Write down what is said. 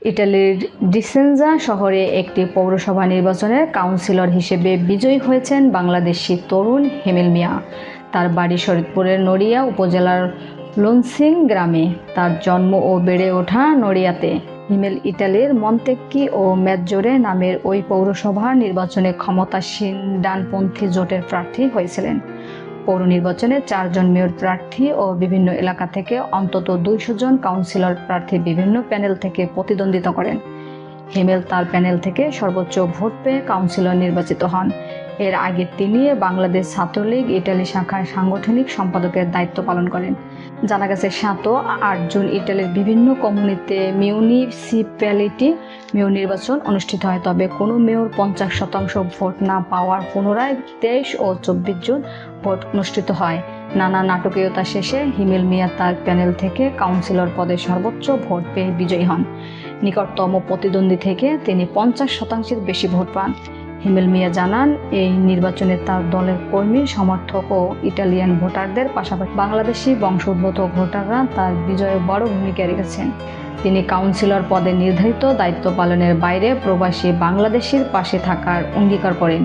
ইটালির ডিসেনজা শহরে একটি পৌরসভা নির্বাচনে কাউন্সিলর হিসেবে বিজয়ী হয়েছেন বাংলাদেশি তরুণ হিমেল মিয়া। তার বাড়ি শরীয়তপুরের নড়িয়া উপজেলার লুনসিং গ্রামে। তার জন্ম ও বেড়ে ওঠা নড়িয়াতে। হিমেল ইটালির মন্তেক্কি ও মেজ্জোরে নামের ওই পৌরসভার নির্বাচনে ক্ষমতাসীন ডানপন্থী জোটের প্রার্থী হয়েছিলেন। পৌর নির্বাচনে 4 জন মেয়র প্রার্থী ও বিভিন্ন এলাকা থেকে অন্তত 200 জন কাউন্সিলর প্রার্থী বিভিন্ন প্যানেল থেকে প্রতিদ্বন্দ্বিতা করেন। হিমেল তার প্যানেল থেকে সর্বোচ্চ ভোট পেয়ে কাউন্সিলর নির্বাচিত হন। এর আগে তিনি বাংলাদেশ ছাত্রলীগ ইটালি শাখার সাংগঠনিক সম্পাদকের দায়িত্ব পালন করেন। জানা গেছে 7 ও 8 জুন ইটালির বিভিন্ন কমিউনিতে মিউনিসিপ্যালিটি মেয়র নির্বাচন অনুষ্ঠিত হয়, তবে কোনো মেয়র 50% ভোট না পাওয়ার পুনরায় 23 ও 24 জুন ভোট অনুষ্ঠিত হয়। নানা নাটকীয়তা শেষে হিমেল মিয়া তার প্যানেল থেকে কাউন্সিলর পদে সর্বোচ্চ ভোট পেয়ে বিজয়ী হন। নিকটতম প্রতিদ্বন্দ্বী থেকে তিনি 50% বেশি ভোট পান। হিমেল মিয়া জানান, এই নির্বাচনে তার দলের কর্মী, সমর্থক ও ইটালিয়ান ভোটারদের পাশাপাশি বাংলাদেশি বংশোদ্ভূত ভোটাররা তার বিজয়ে বড় ভূমিকা রেখেছেন। তিনি কাউন্সিলর পদে নির্ধারিত দায়িত্ব পালনের বাইরে প্রবাসী বাংলাদেশির পাশে থাকার অঙ্গীকার করেন।